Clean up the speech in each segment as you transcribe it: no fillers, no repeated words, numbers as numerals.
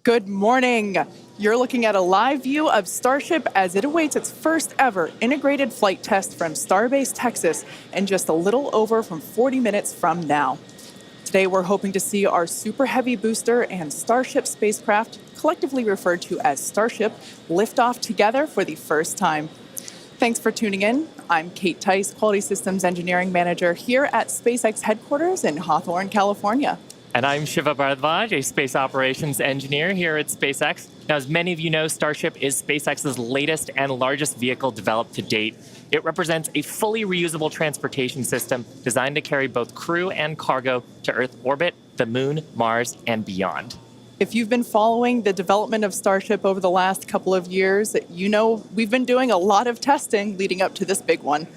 Good morning. You're looking at a live view of Starship as it awaits its first ever integrated flight test from Starbase, Texas, in just a little over from 40 minutes from now. Today, we're hoping to see our Super Heavy booster and Starship spacecraft, collectively referred to as Starship, lift off together for the first time. Thanks for tuning in. I'm Kate Tice, Quality Systems Engineering Manager here at SpaceX headquarters in Hawthorne, California. And I'm Shiva Bharadwaj, a space operations engineer here at SpaceX. Now, as many of you know, Starship is SpaceX's latest and largest vehicle developed to date. It represents a fully reusable transportation system designed to carry both crew and cargo to Earth orbit, the moon, Mars, and beyond. If you've been following the development of Starship over the last couple of years, you know we've been doing a lot of testing leading up to this big one.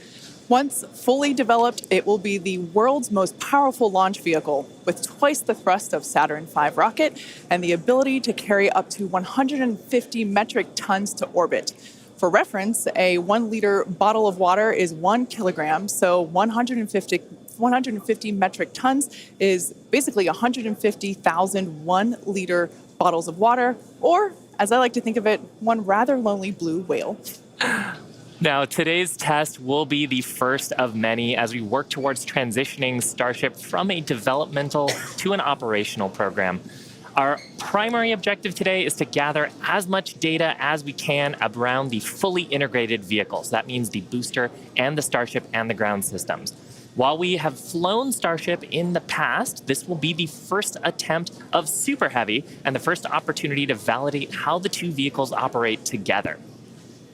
Once fully developed, it will be the world's most powerful launch vehicle with twice the thrust of Saturn V rocket and the ability to carry up to 150 metric tons to orbit. For reference, a 1 liter bottle of water is 1 kilogram, so 150 metric tons is basically 150,000 1 liter bottles of water, or as I like to think of it, one rather lonely blue whale. Now, today's test will be the first of many as we work towards transitioning Starship from a developmental to an operational program. Our primary objective today is to gather as much data as we can around the fully integrated vehicles. That means the booster and the Starship and the ground systems. While we have flown Starship in the past, this will be the first attempt of Super Heavy and the first opportunity to validate how the two vehicles operate together.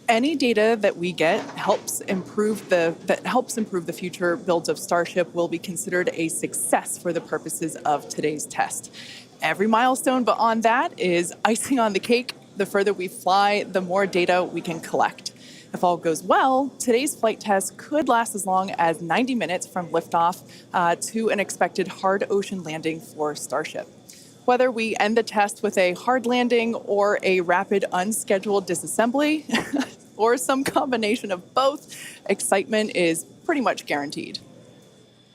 Any data that we get helps improve the future builds of Starship will be considered a success for the purposes of today's test. Every milestone beyond that is icing on the cake. The further we fly, the more data we can collect. If all goes well, today's flight test could last as long as 90 minutes from liftoff to an expected hard ocean landing for Starship. Whether we end the test with a hard landing or a rapid unscheduled disassembly, or some combination of both, excitement is pretty much guaranteed.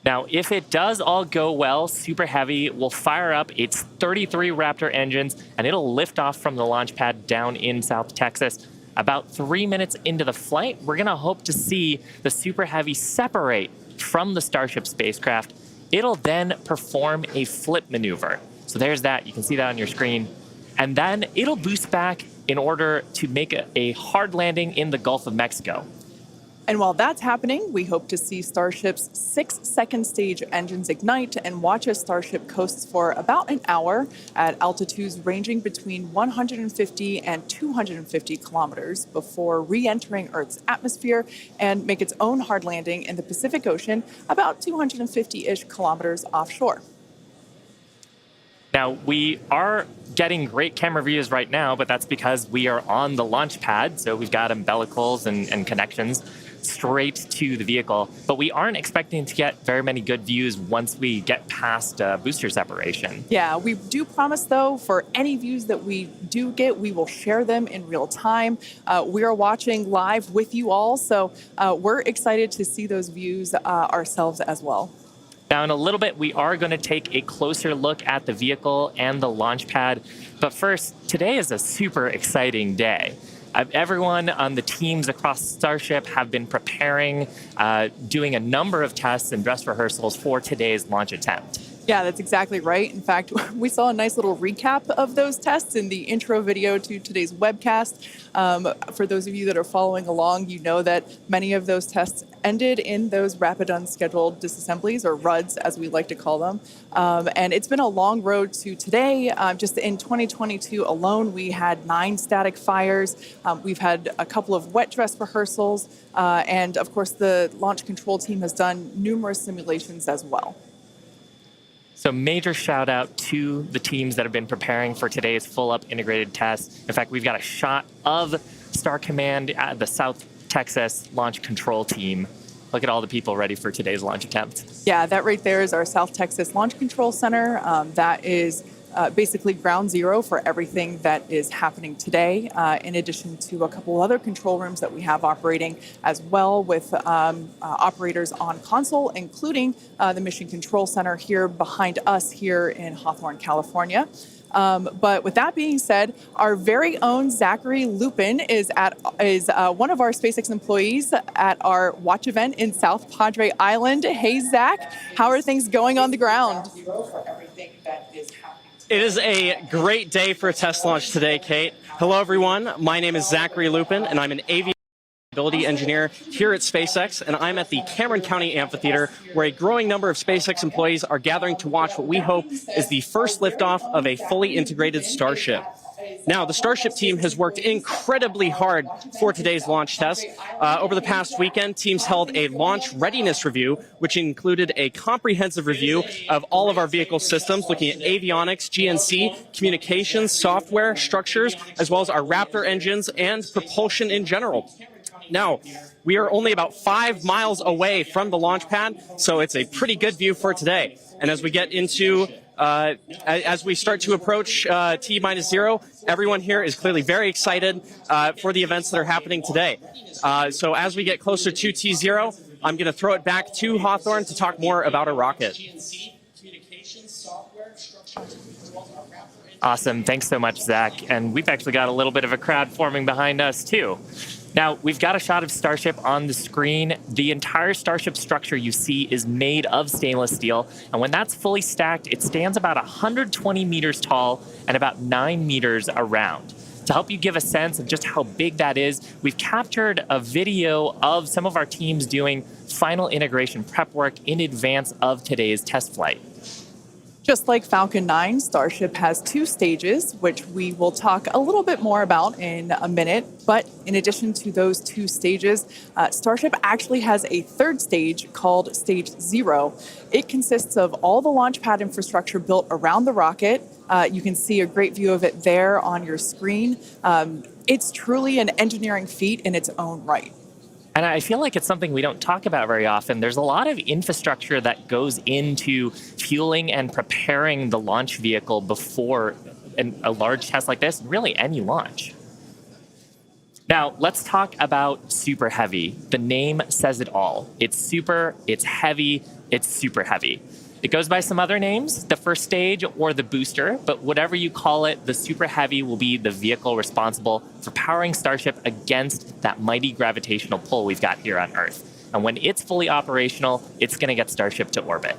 Now, if it does all go well, Super Heavy will fire up its 33 Raptor engines and it'll lift off from the launch pad down in South Texas. About 3 minutes into the flight, we're going to hope to see the Super Heavy separate from the Starship spacecraft. It'll then perform a flip maneuver. So there's that. You can see that on your screen. And then it'll boost back in order to make a hard landing in the Gulf of Mexico. And while that's happening, we hope to see Starship's 6-second stage engines ignite and watch as Starship coasts for about an hour at altitudes ranging between 150 and 250 kilometers before re-entering Earth's atmosphere and make its own hard landing in the Pacific Ocean about 250-ish kilometers offshore. Now, we are getting great camera views right now, but that's because we are on the launch pad, so we've got umbilicals and connections straight to the vehicle. But we aren't expecting to get very many good views once we get past booster separation. Yeah, we do promise, though, for any views that we do get, we will share them in real time. We are watching live with you all, so we're excited to see those views ourselves as well. Now, in a little bit, we are going to take a closer look at the vehicle and the launch pad. But first, today is a super exciting day. Everyone on the teams across Starship have been preparing, doing a number of tests and dress rehearsals for today's launch attempt. Yeah, that's exactly right. In fact, we saw a nice little recap of those tests in the intro video to today's webcast. For those of you that are following along, you know that many of those tests ended in those rapid unscheduled disassemblies, or RUDs as we like to call them. And it's been a long road to today. Just in 2022 alone, we had 9 static fires. We've had a couple of wet dress rehearsals. And of course, the launch control team has done numerous simulations as well. So major shout out to the teams that have been preparing for today's full up integrated test. In fact, we've got a shot of Star Command at the South Texas launch control team. Look at all the people ready for today's launch attempt. Yeah, that right there is our South Texas Launch Control Center. That is basically ground zero for everything that is happening today, in addition to a couple other control rooms that we have operating as well with operators on console, including the Mission Control Center here behind us here in Hawthorne, California. But with that being said, our very own Zachary Lupin is one of our SpaceX employees at our watch event in South Padre Island. Hey, Zach, how are things going on the ground? It is a great day for a test launch today, Kate. Hello, everyone. My name is Zachary Lupin, and I'm an aviation reliability engineer here at SpaceX, and I'm at the Cameron County Amphitheater, where a growing number of SpaceX employees are gathering to watch what we hope is the first liftoff of a fully integrated Starship. Now, the Starship team has worked incredibly hard for today's launch test. Over the past weekend, teams held a launch readiness review, which included a comprehensive review of all of our vehicle systems, looking at avionics, GNC, communications, software, structures, as well as our Raptor engines and propulsion in general. Now, we are only about 5 miles away from the launch pad, so it's a pretty good view for today. And as we get into as we start to approach T-0, everyone here is clearly very excited for the events that are happening today. So as we get closer to T-0, I'm going to throw it back to Hawthorne to talk more about our rocket. Awesome. Thanks so much, Zach. And we've actually got a little bit of a crowd forming behind us, too. Now, we've got a shot of Starship on the screen. The entire Starship structure you see is made of stainless steel. And when that's fully stacked, it stands about 120 meters tall and about 9 meters around. To help you give a sense of just how big that is, we've captured a video of some of our teams doing final integration prep work in advance of today's test flight. Just like Falcon 9, Starship has 2 stages, which we will talk a little bit more about in a minute. But in addition to those 2 stages, Starship actually has a 3rd stage called Stage 0. It consists of all the launch pad infrastructure built around the rocket. You can see a great view of it there on your screen. It's truly an engineering feat in its own right. And I feel like it's something we don't talk about very often. There's a lot of infrastructure that goes into fueling and preparing the launch vehicle before a large test like this, really any launch. Now, let's talk about Super Heavy. The name says it all. It's super, it's heavy, it's super heavy. It goes by some other names, the first stage or the booster, but whatever you call it, the Super Heavy will be the vehicle responsible for powering Starship against that mighty gravitational pull we've got here on Earth. And when it's fully operational, it's going to get Starship to orbit.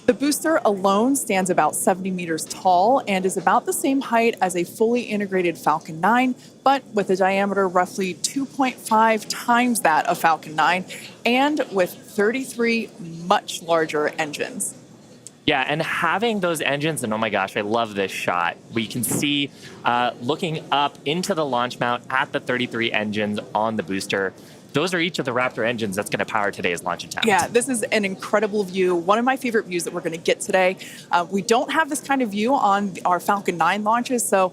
The booster alone stands about 70 meters tall and is about the same height as a fully integrated Falcon 9, but with a diameter roughly 2.5 times that of Falcon 9 and with 33 much larger engines. Yeah, and having those engines, and oh my gosh, I love this shot. We can see looking up into the launch mount at the 33 engines on the booster. Those are each of the Raptor engines that's going to power today's launch attempt. Yeah, this is an incredible view. One of my favorite views that we're going to get today. We don't have this kind of view on our Falcon 9 launches, so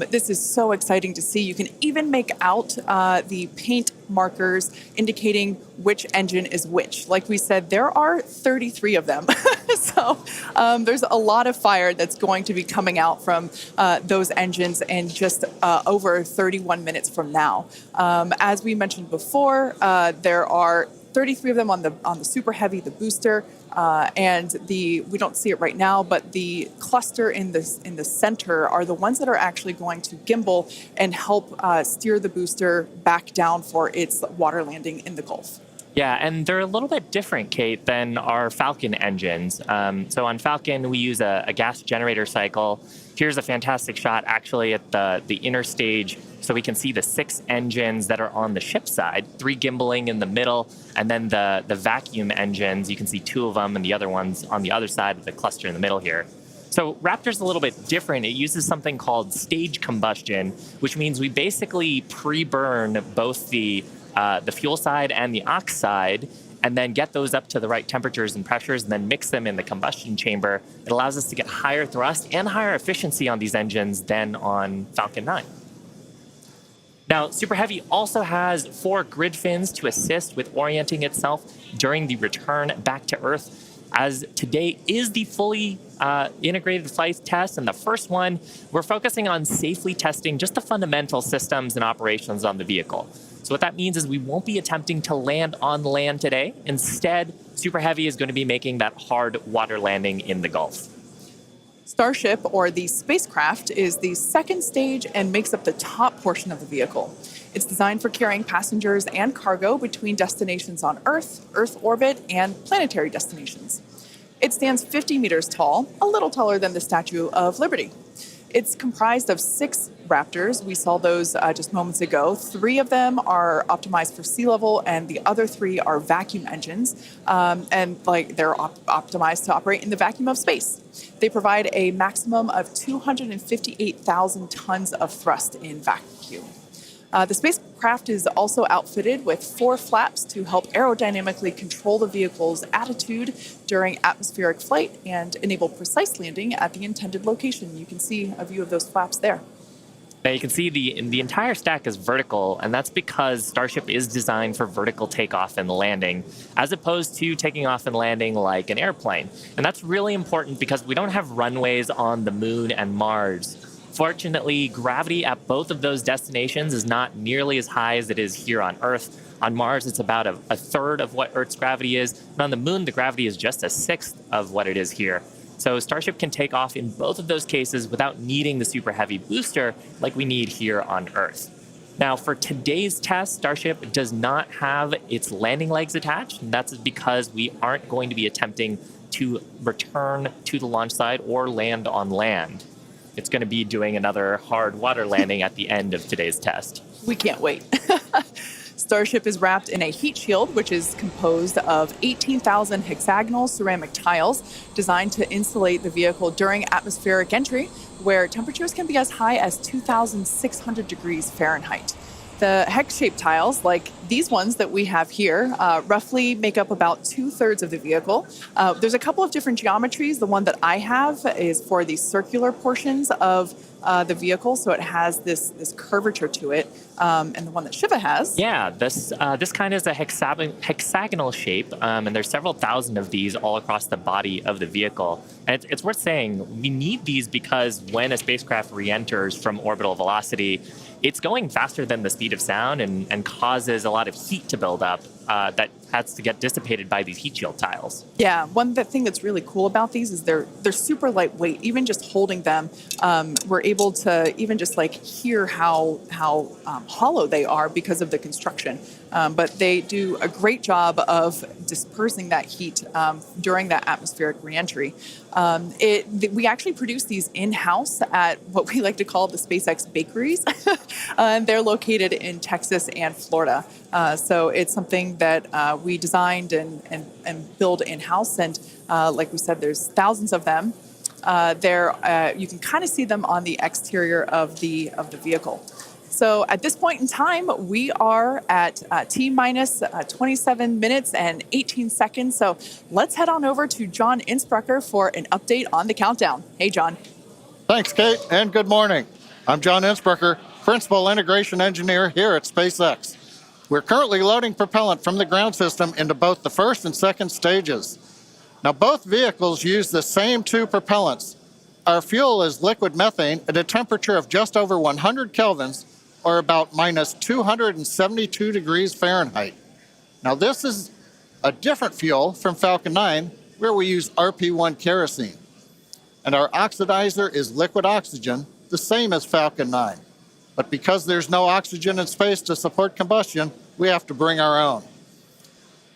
this is so exciting to see. You can even make out the paint markers indicating which engine is which. Like we said, there are 33 of them. So there's a lot of fire that's going to be coming out from those engines in just over 31 minutes from now. As we mentioned before, there are 33 of them on the Super Heavy, the booster, and we don't see it right now, but the cluster in the center are the ones that are actually going to gimbal and help steer the booster back down for its water landing in the Gulf. Yeah, and they're a little bit different, Kate, than our Falcon engines. So on Falcon, we use a gas generator cycle. Here's a fantastic shot, actually, at the inner stage, so we can see the 6 engines that are on the ship side, 3 gimbaling in the middle, and then the vacuum engines, you can see 2 of them, and the other ones on the other side of the cluster in the middle here. So Raptor's a little bit different. It uses something called stage combustion, which means we basically pre-burn both the fuel side and the aux side, and then get those up to the right temperatures and pressures, and then mix them in the combustion chamber. It allows us to get higher thrust and higher efficiency on these engines than on Falcon 9. Now, Super Heavy also has 4 grid fins to assist with orienting itself during the return back to Earth, as today is the fully integrated flight test, and the first one, we're focusing on safely testing just the fundamental systems and operations on the vehicle. So what that means is we won't be attempting to land on land today. Instead, Super Heavy is going to be making that hard water landing in the Gulf. Starship, or the spacecraft, is the 2nd stage and makes up the top portion of the vehicle. It's designed for carrying passengers and cargo between destinations on Earth, Earth orbit, and planetary destinations. It stands 50 meters tall, a little taller than the Statue of Liberty. It's comprised of 6 Raptors. We saw those just moments ago. 3 of them are optimized for sea level, and the other 3 are vacuum engines, and they're optimized to operate in the vacuum of space. They provide a maximum of 258,000 tons of thrust in vacuum. The spacecraft is also outfitted with 4 flaps to help aerodynamically control the vehicle's attitude during atmospheric flight and enable precise landing at the intended location. You can see a view of those flaps there. Now you can see the entire stack is vertical, and that's because Starship is designed for vertical takeoff and landing, as opposed to taking off and landing like an airplane. And that's really important because we don't have runways on the Moon and Mars. Fortunately, gravity at both of those destinations is not nearly as high as it is here on Earth. On Mars, it's about a third of what Earth's gravity is, and on the Moon, the gravity is just a sixth of what it is here. So Starship can take off in both of those cases without needing the super heavy booster like we need here on Earth. Now, for today's test, Starship does not have its landing legs attached, and that's because we aren't going to be attempting to return to the launch site or land on land. It's going to be doing another hard water landing at the end of today's test. We can't wait. Starship is wrapped in a heat shield, which is composed of 18,000 hexagonal ceramic tiles designed to insulate the vehicle during atmospheric entry, where temperatures can be as high as 2,600 degrees Fahrenheit. The hex-shaped tiles, like these ones that we have here, roughly make up about 2/3 of the vehicle. There's a couple of different geometries. The one that I have is for the circular portions of the vehicle, so it has this curvature to it, and the one that Shiva has. Yeah, this kind is a hexagonal shape, and there's several thousand of these all across the body of the vehicle. And it's worth saying we need these because when a spacecraft re-enters from orbital velocity, it's going faster than the speed of sound and causes a lot of heat to build up that has to get dissipated by these heat shield tiles. Yeah, thing that's really cool about these is they're super lightweight. Even just holding them, we're able to even just hear how hollow they are because of the construction. But they do a great job of dispersing that heat during that atmospheric reentry. We actually produce these in-house at what we like to call the SpaceX bakeries. And they're located in Texas and Florida. So it's something that we designed and build in-house. And like we said, there's thousands of them. You can kind of see them on the exterior of the vehicle. So at this point in time, we are at T-minus 27 minutes and 18 seconds. So let's head on over to John Innsbrucker for an update on the countdown. Hey, John. Thanks, Kate, and good morning. I'm John Innsbrucker, Principal Integration Engineer here at SpaceX. We're currently loading propellant from the ground system into both the first and second stages. Now, both vehicles use the same 2 propellants. Our fuel is liquid methane at a temperature of just over 100 kelvins, or about minus 272 degrees Fahrenheit. Now, this is a different fuel from Falcon 9, where we use RP1 kerosene. And our oxidizer is liquid oxygen, the same as Falcon 9. But because there's no oxygen in space to support combustion, we have to bring our own.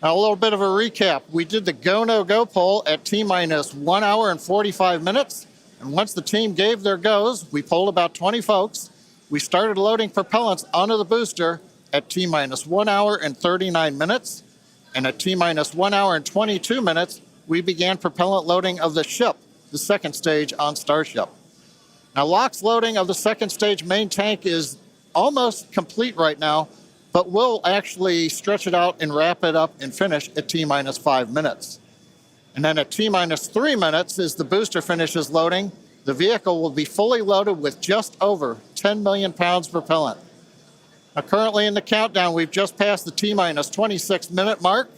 Now, a little bit of a recap. We did the go, no go poll at T-minus 1 hour and 45 minutes. And once the team gave their goes, we polled about 20 folks. We started loading propellants onto the booster at T-minus 1 hour and 39 minutes. And at T-minus 1 hour and 22 minutes, we began propellant loading of the ship, the second stage on Starship. Now, LOX loading of the second stage main tank is almost complete right now, but we'll actually stretch it out and wrap it up and finish at T-minus 5 minutes. And then at T-minus 3 minutes, as the booster finishes loading, the vehicle will be fully loaded with just over 10 million pounds propellant. Now, currently in the countdown, we've just passed the T-minus 26 minute mark.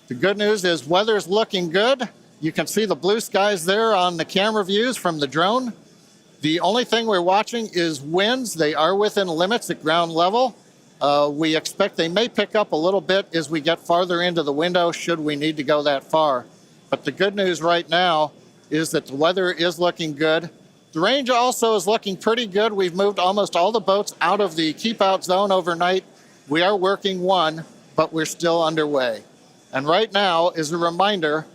The good news is weather's looking good. You can see the blue skies there on the camera views from the drone. The only thing we're watching is winds. They are within limits at ground level. We expect they may pick up a little bit as we get farther into the window should we need to go that far. But the good news right now is that the weather is looking good. The range also is looking pretty good. We've moved almost all the boats out of the keep out zone overnight. We are working one, but we're still underway. And right now, as a reminder,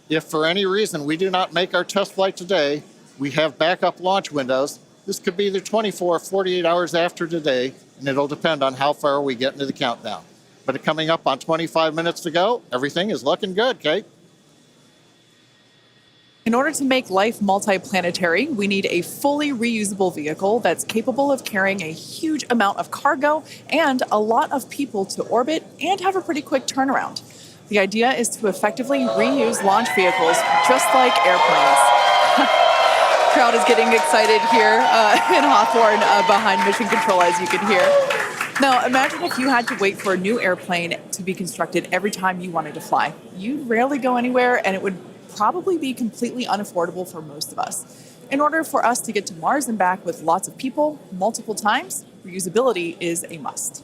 if for any reason we do not make our test flight today, we have backup launch windows. This could be either 24 or 48 hours after today, and it'll depend on how far we get into the countdown. But coming up on 25 minutes to go, everything is looking good, Kate. In order to make life multiplanetary, we need a fully reusable vehicle that's capable of carrying a huge amount of cargo and a lot of people to orbit and have a pretty quick turnaround. The idea is to effectively reuse launch vehicles just like airplanes. Crowd is getting excited here in Hawthorne behind Mission Control, as you can hear. Now, imagine if you had to wait for a new airplane to be constructed every time you wanted to fly. You'd rarely go anywhere, and it would probably be completely unaffordable for most of us. In order for us to get to Mars and back with lots of people, multiple times, reusability is a must.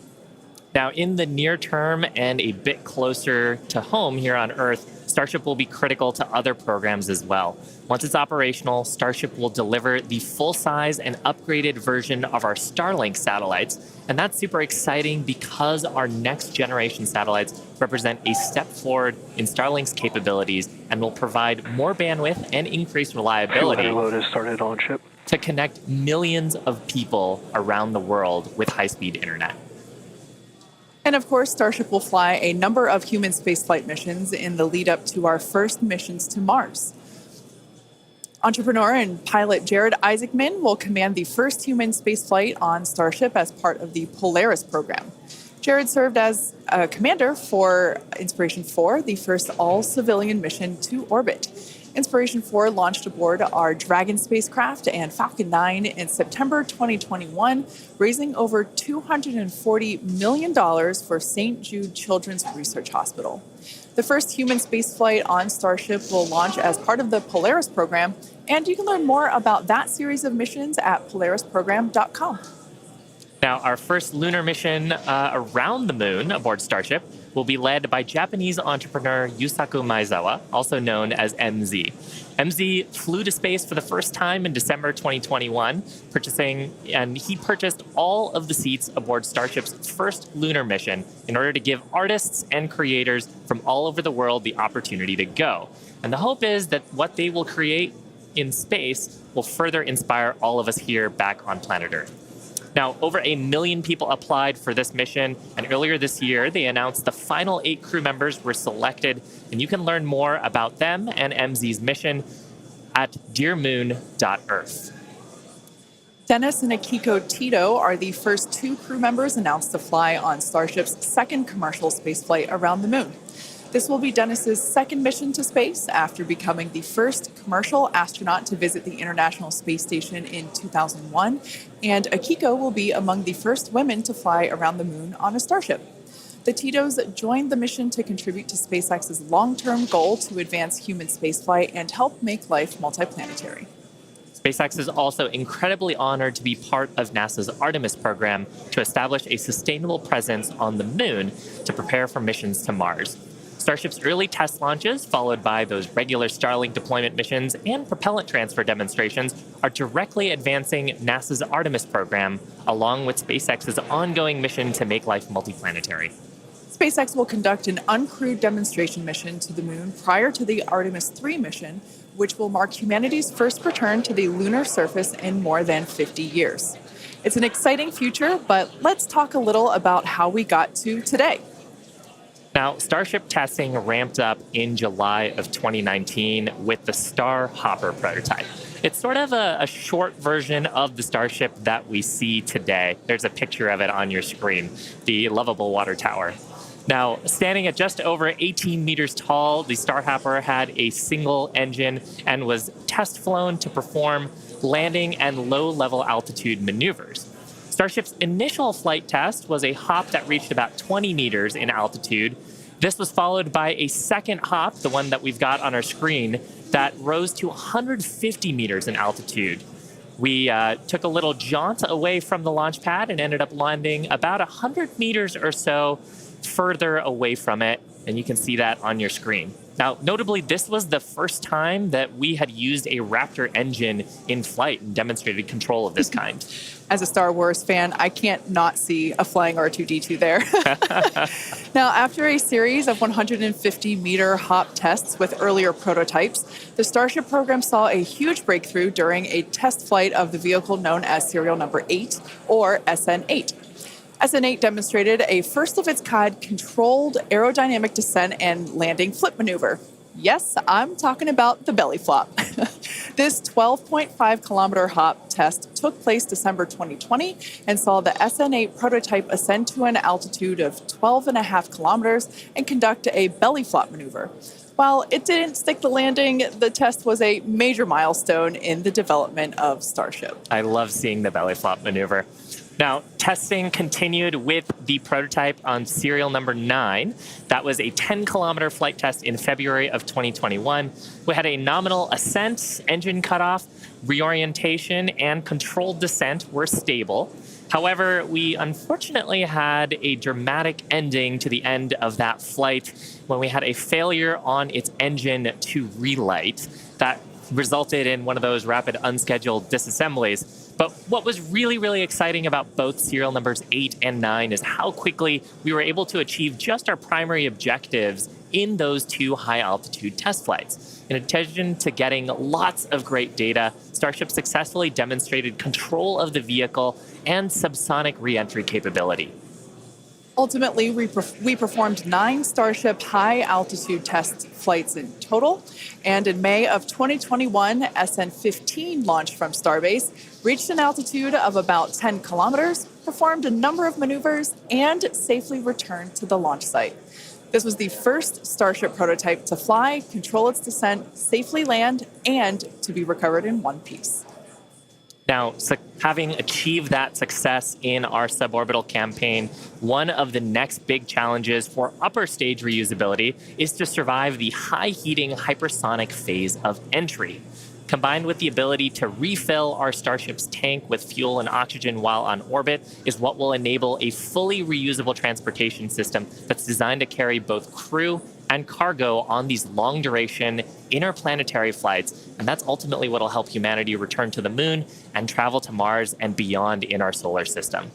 Now, in the near term and a bit closer to home here on Earth, Starship will be critical to other programs as well. Once it's operational, Starship will deliver the full-size and upgraded version of our Starlink satellites. And that's super exciting because our next generation satellites represent a step forward in Starlink's capabilities and will provide more bandwidth and increased reliability load has started on ship to connect millions of people around the world with high-speed internet. And of course, Starship will fly a number of human spaceflight missions in the lead up to our first missions to Mars. Entrepreneur and pilot Jared Isaacman will command the first human spaceflight on Starship as part of the Polaris program. Jared served as a commander for Inspiration 4, the first all-civilian mission to orbit. Inspiration 4 launched aboard our Dragon spacecraft and Falcon 9 in September 2021, raising over $240 million for St. Jude Children's Research Hospital. The first human spaceflight on Starship will launch as part of the Polaris program, and you can learn more about that series of missions at polarisprogram.com. Now, our first lunar mission around the moon aboard Starship will be led by Japanese entrepreneur Yusaku Maezawa, also known as MZ. MZ flew to space for the first time in December 2021, he purchased all of the seats aboard Starship's first lunar mission in order to give artists and creators from all over the world the opportunity to go. And the hope is that what they will create in space will further inspire all of us here back on planet Earth. Now, over 1 million people applied for this mission, and earlier this year, they announced the final 8 crew members were selected, and you can learn more about them and MZ's mission at dearmoon.earth. Dennis and Akiko Tito are the first 2 crew members announced to fly on Starship's second commercial spaceflight around the moon. This will be Dennis's second mission to space after becoming the first commercial astronaut to visit the International Space Station in 2001, and Akiko will be among the first women to fly around the moon on a Starship. The Titos joined the mission to contribute to SpaceX's long-term goal to advance human spaceflight and help make life multiplanetary. SpaceX is also incredibly honored to be part of NASA's Artemis program to establish a sustainable presence on the moon to prepare for missions to Mars. Starship's early test launches, followed by those regular Starlink deployment missions and propellant transfer demonstrations, are directly advancing NASA's Artemis program, along with SpaceX's ongoing mission to make life multiplanetary. SpaceX will conduct an uncrewed demonstration mission to the moon prior to the Artemis 3 mission, which will mark humanity's first return to the lunar surface in more than 50 years. It's an exciting future, but let's talk a little about how we got to today. Now, Starship testing ramped up in July of 2019 with the Star Hopper prototype. It's sort of a short version of the Starship that we see today. There's a picture of it on your screen, the lovable water tower. Now, standing at just over 18 meters tall, the Star Hopper had a single engine and was test flown to perform landing and low-level altitude maneuvers. Starship's initial flight test was a hop that reached about 20 meters in altitude. This was followed by a second hop, the one that we've got on our screen, that rose to 150 meters in altitude. We took a little jaunt away from the launch pad and ended up landing about 100 meters or so further away from it, and you can see that on your screen. Now, notably, this was the first time that we had used a Raptor engine in flight and demonstrated control of this kind. As a Star Wars fan, I can't not see a flying R2-D2 there. Now, after a series of 150-meter hop tests with earlier prototypes, the Starship program saw a huge breakthrough during a test flight of the vehicle known as serial number 8, or SN8. SN8 demonstrated a first-of-its-kind controlled aerodynamic descent and landing flip maneuver. Yes, I'm talking about the belly flop. This 12.5-kilometer hop test took place December 2020 and saw the SN8 prototype ascend to an altitude of 12.5 kilometers and conduct a belly flop maneuver. While it didn't stick the landing, the test was a major milestone in the development of Starship. I love seeing the belly flop maneuver. Now, testing continued with the prototype on serial number 9. That was a 10-kilometer flight test in February of 2021. We had a nominal ascent, engine cutoff, reorientation, and controlled descent were stable. However, we unfortunately had a dramatic ending to the end of that flight when we had a failure on its engine to relight. That resulted in one of those rapid unscheduled disassemblies. But what was really, really exciting about both serial numbers 8 and 9 is how quickly we were able to achieve just our primary objectives in those 2 high-altitude test flights. In addition to getting lots of great data, Starship successfully demonstrated control of the vehicle and subsonic re-entry capability. Ultimately, we performed 9 Starship high-altitude test flights in total, and in May of 2021, SN15 launched from Starbase, reached an altitude of about 10 kilometers, performed a number of maneuvers, and safely returned to the launch site. This was the first Starship prototype to fly, control its descent, safely land, and to be recovered in one piece. Now, having achieved that success in our suborbital campaign, one of the next big challenges for upper stage reusability is to survive the high heating hypersonic phase of entry. Combined with the ability to refill our Starship's tank with fuel and oxygen while on orbit is what will enable a fully reusable transportation system that's designed to carry both crew and cargo on these long-duration interplanetary flights, and that's ultimately what will help humanity return to the moon and travel to Mars and beyond in our solar system.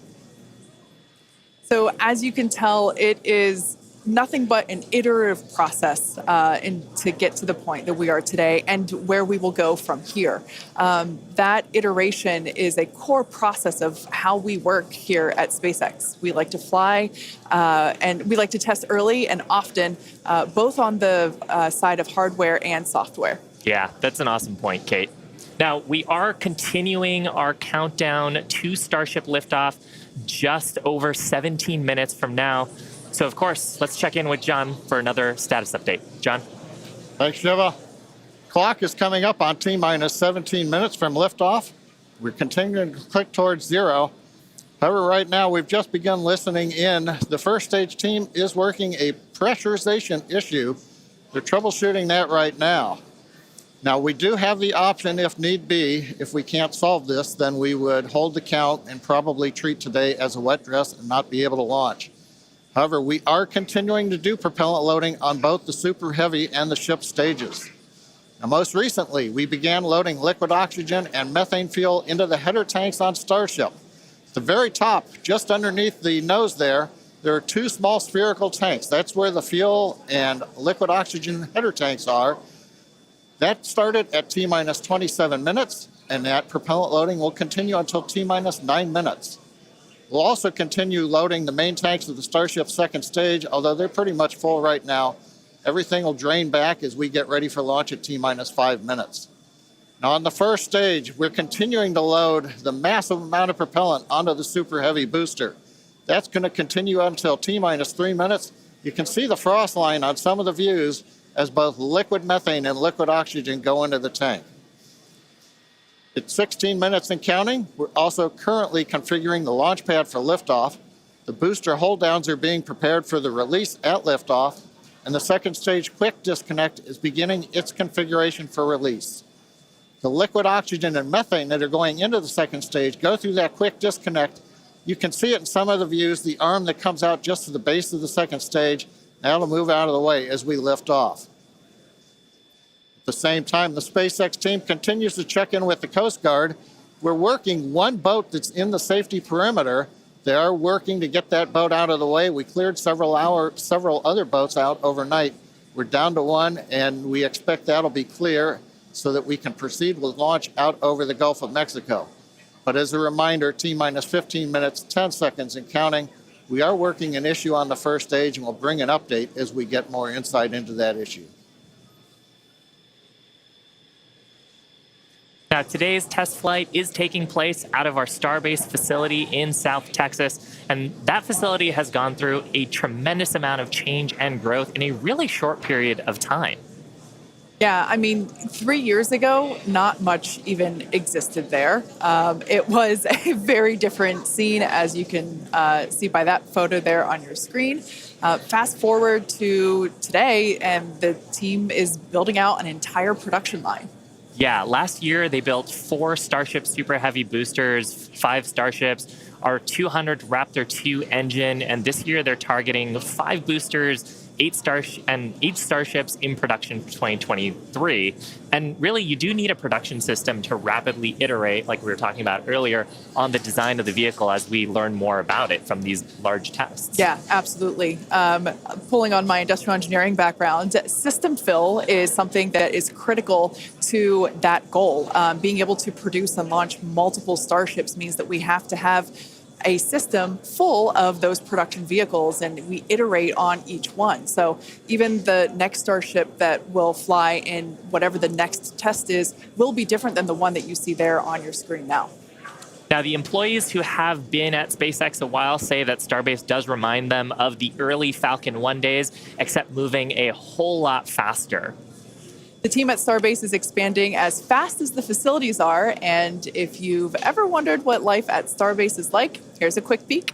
So as you can tell, it is nothing but an iterative process to get to the point that we are today and where we will go from here. That iteration is a core process of how we work here at SpaceX. We like to fly and we like to test early and often, both on the side of hardware and software. Yeah, that's an awesome point, Kate. Now, we are continuing our countdown to Starship liftoff just over 17 minutes from now. So, of course, let's check in with John for another status update. John? Thanks, Shiva. Clock is coming up on T-minus 17 minutes from liftoff. We're continuing to click towards 0. However, right now, we've just begun listening in. The first stage team is working a pressurization issue. They're troubleshooting that right now. Now, we do have the option, if need be, if we can't solve this, then we would hold the count and probably treat today as a wet dress and not be able to launch. However, we are continuing to do propellant loading on both the Super Heavy and the ship stages. Now, most recently, we began loading liquid oxygen and methane fuel into the header tanks on Starship. At the very top, just underneath the nose there are 2 small spherical tanks. That's where the fuel and liquid oxygen header tanks are. That started at T-minus 27 minutes, and that propellant loading will continue until T-minus 9 minutes. We'll also continue loading the main tanks of the Starship second stage, although they're pretty much full right now. Everything will drain back as we get ready for launch at T-minus 5 minutes. Now, on the first stage, we're continuing to load the massive amount of propellant onto the Super Heavy booster. That's going to continue until T-minus 3 minutes. You can see the frost line on some of the views as both liquid methane and liquid oxygen go into the tank. It's 16 minutes and counting. We're also currently configuring the launch pad for liftoff. The booster hold downs are being prepared for the release at liftoff, and the second stage quick disconnect is beginning its configuration for release. The liquid oxygen and methane that are going into the second stage go through that quick disconnect. You can see it in some of the views, the arm that comes out just to the base of the second stage. Now it'll move out of the way as we lift off. At the same time, the SpaceX team continues to check in with the Coast Guard. We're working one boat that's in the safety perimeter. They are working to get that boat out of the way. We cleared several other boats out overnight. We're down to one, and we expect that'll be clear so that we can proceed with launch out over the Gulf of Mexico. But as a reminder, T-minus 15 minutes, 10 seconds and counting. We are working an issue on the first stage, and we'll bring an update as we get more insight into that issue. Now, today's test flight is taking place out of our Starbase facility in South Texas, and that facility has gone through a tremendous amount of change and growth in a really short period of time. Yeah, I mean, 3 years ago, not much even existed there. It was a very different scene, as you can see by that photo there on your screen. Fast forward to today, and the team is building out an entire production line. Yeah, last year they built 4 Starship Super Heavy boosters, 5 Starships, our 200 Raptor 2 engine, and this year they're targeting 5 boosters, 8 Starships in production for 2023. And really, you do need a production system to rapidly iterate, like we were talking about earlier, on the design of the vehicle as we learn more about it from these large tests. Yeah, absolutely. Pulling on my industrial engineering background, system fill is something that is critical to that goal. Being able to produce and launch multiple Starships means that we have to have a system full of those production vehicles, and we iterate on each one. So even the next Starship that will fly in whatever the next test is will be different than the one that you see there on your screen now. Now, the employees who have been at SpaceX a while say that Starbase does remind them of the early Falcon 1 days, except moving a whole lot faster. The team at Starbase is expanding as fast as the facilities are, and if you've ever wondered what life at Starbase is like, here's a quick peek.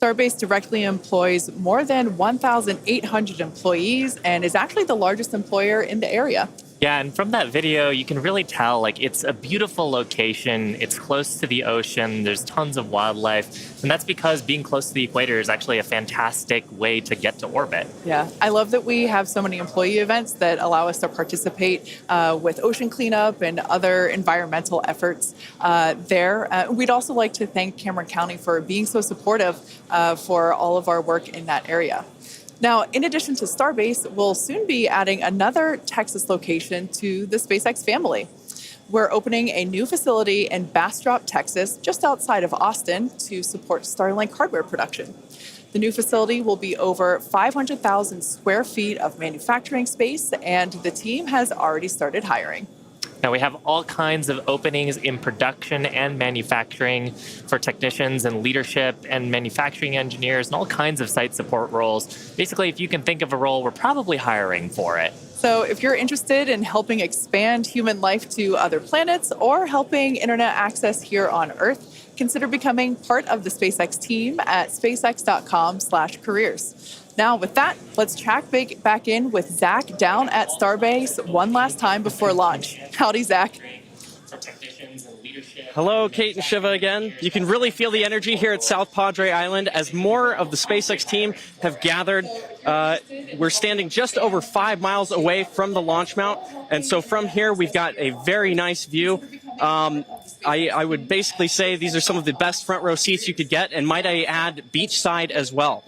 Starbase directly employs more than 1,800 employees and is actually the largest employer in the area. Yeah, and from that video, you can really tell, like, it's a beautiful location. It's close to the ocean. There's tons of wildlife. And that's because being close to the equator is actually a fantastic way to get to orbit. Yeah, I love that we have so many employee events that allow us to participate with ocean cleanup and other environmental efforts there. We'd also like to thank Cameron County for being so supportive for all of our work in that area. Now, in addition to Starbase, we'll soon be adding another Texas location to the SpaceX family. We're opening a new facility in Bastrop, Texas, just outside of Austin, to support Starlink hardware production. The new facility will be over 500,000 square feet of manufacturing space, and the team has already started hiring. Now, we have all kinds of openings in production and manufacturing for technicians and leadership and manufacturing engineers and all kinds of site support roles. Basically, if you can think of a role, we're probably hiring for it. So, if you're interested in helping expand human life to other planets or helping internet access here on Earth, consider becoming part of the SpaceX team at spacex.com/careers. Now, with that, let's check back in with Zach down at Starbase one last time before launch. Howdy, Zach. Hello, Kate and Shiva again. You can really feel the energy here at South Padre Island as more of the SpaceX team have gathered. We're standing just over 5 miles away from the launch mount, and so from here we've got a very nice view. I would basically say these are some of the best front row seats you could get, and might I add, beachside as well.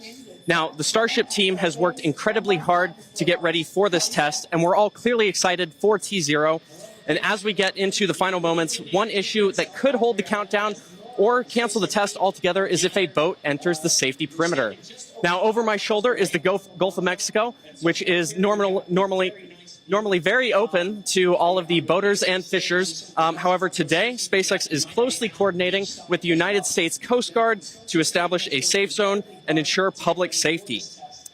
Now, the Starship team has worked incredibly hard to get ready for this test, and we're all clearly excited for T0. And as we get into the final moments, one issue that could hold the countdown or cancel the test altogether is if a boat enters the safety perimeter. Now, over my shoulder is the Gulf of Mexico, which is normally very open to all of the boaters and fishers. However, today, SpaceX is closely coordinating with the United States Coast Guard to establish a safe zone and ensure public safety.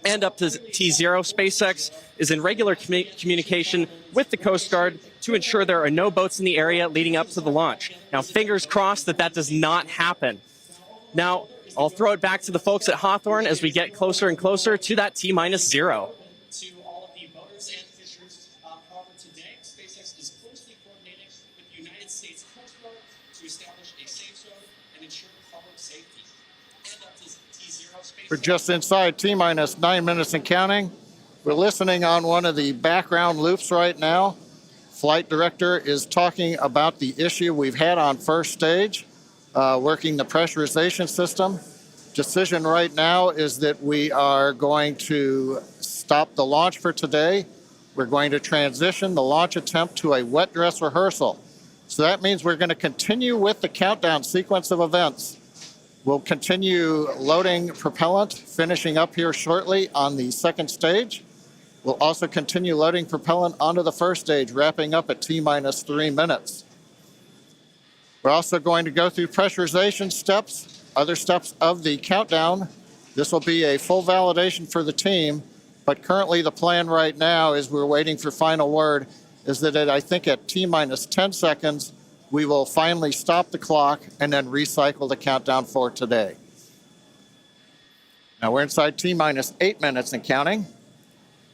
And up to T0, SpaceX is in regular communication with the Coast Guard to ensure there are no boats in the area leading up to the launch. Now, fingers crossed that does not happen. Now, I'll throw it back to the folks at Hawthorne as we get closer and closer to that T-0. To all of the boaters and fishers, however, today, SpaceX is closely coordinating with the United States Coast Guard to establish a safe zone and ensure public safety. And up to T0, SpaceX... We're just inside T-minus 9 minutes and counting. We're listening on one of the background loops right now. Flight director is talking about the issue we've had on first stage, working the pressurization system. Decision right now is that we are going to stop the launch for today. We're going to transition the launch attempt to a wet dress rehearsal. So that means we're going to continue with the countdown sequence of events. We'll continue loading propellant, finishing up here shortly on the second stage. We'll also continue loading propellant onto the first stage, wrapping up at T-minus 3 minutes. We're also going to go through pressurization steps, other steps of the countdown. This will be a full validation for the team, but currently the plan right now is we're waiting for final word, is that I think at T-minus 10 seconds, we will finally stop the clock and then recycle the countdown for today. Now we're inside T-minus 8 minutes and counting.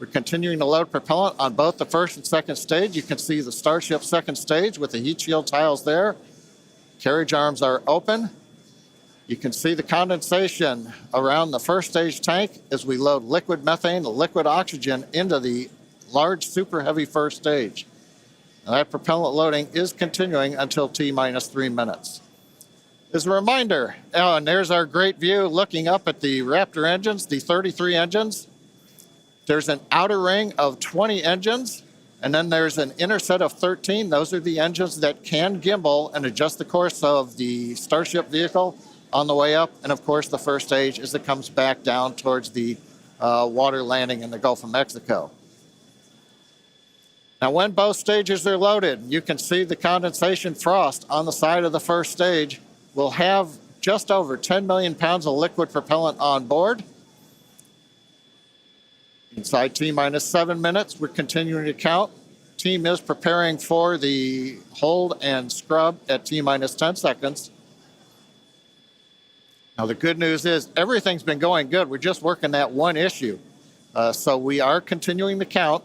We're continuing to load propellant on both the first and second stage. You can see the Starship second stage with the heat shield tiles there. Carriage arms are open. You can see the condensation around the first stage tank as we load liquid methane, liquid oxygen into the large super heavy first stage. Now that propellant loading is continuing until T-minus 3 minutes. As a reminder, and there's our great view looking up at the Raptor engines, the 33 engines. There's an outer ring of 20 engines, and then there's an inner set of 13. Those are the engines that can gimbal and adjust the course of the Starship vehicle on the way up. And of course, the first stage as it comes back down towards the water landing in the Gulf of Mexico. Now, when both stages are loaded, you can see the condensation frost on the side of the first stage. We'll have just over 10 million pounds of liquid propellant on board. Inside T-minus 7 minutes, we're continuing to count. Team is preparing for the hold and scrub at T-minus 10 seconds. Now, the good news is everything's been going good. We're just working that one issue. So we are continuing to count.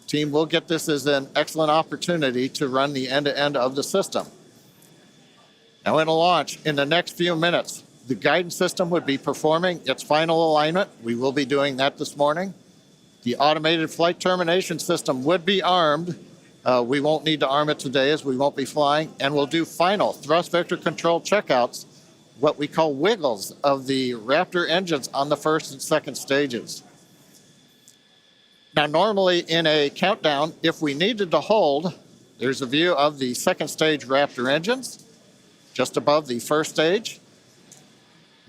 Team will get this as an excellent opportunity to run the end-to-end of the system. Now, in a launch, in the next few minutes, the guidance system would be performing its final alignment. We will be doing that this morning. The automated flight termination system would be armed. We won't need to arm it today as we won't be flying. And we'll do final thrust vector control checkouts, what we call wiggles of the Raptor engines on the first and second stages. Now, normally in a countdown, if we needed to hold, there's a view of the second stage Raptor engines just above the first stage.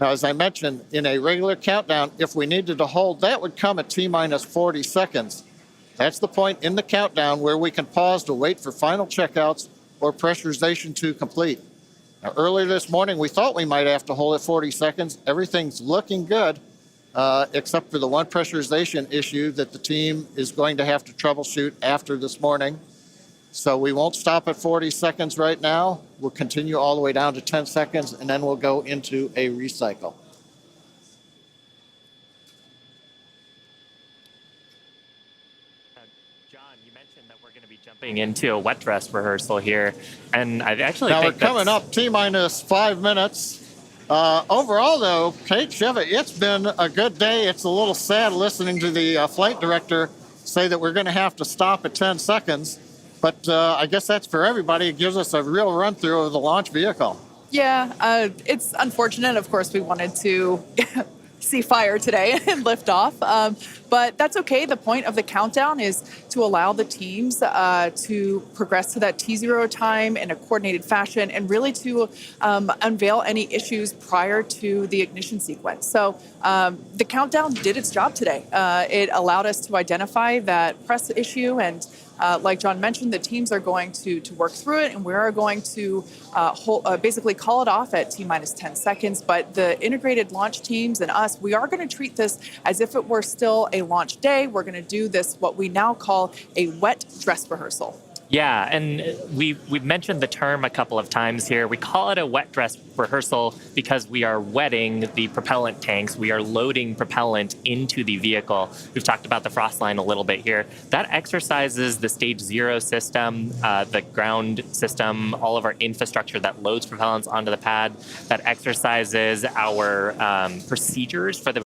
Now, as I mentioned, in a regular countdown, if we needed to hold, that would come at T-minus 40 seconds. That's the point in the countdown where we can pause to wait for final checkouts or pressurization to complete. Now, earlier this morning, we thought we might have to hold at 40 seconds. Everything's looking good. except for the one pressurization issue that the team is going to have to troubleshoot after this morning. So we won't stop at 40 seconds right now. We'll continue all the way down to 10 seconds, and then we'll go into a recycle. John, you mentioned that we're going to be jumping into a wet dress rehearsal here, and I actually now think we're coming up T-minus 5 minutes. Overall, though, Kate Shiva, it's been a good day. It's a little sad listening to the flight director say that we're going to have to stop at 10 seconds. But I guess that's for everybody. It gives us a real run through of the launch vehicle. Yeah, it's unfortunate. Of course, we wanted to see fire today and lift off. But that's okay. The point of the countdown is to allow the teams to progress to that T0 time in a coordinated fashion and really to unveil any issues prior to the ignition sequence. So the countdown did its job today. It allowed us to identify that press issue, and like John mentioned, the teams are going to work through it, and we are going to basically call it off at T-minus 10 seconds. But the integrated launch teams and us, we are going to treat this as if it were still a launch day. We're going to do this, what we now call a wet dress rehearsal. Yeah, and we've mentioned the term a couple of times here. We call it a wet dress rehearsal because we are wetting the propellant tanks. We are loading propellant into the vehicle. We've talked about the frost line a little bit here. That exercises the stage 0 system, the ground system, all of our infrastructure that loads propellants onto the pad. That exercises our procedures for the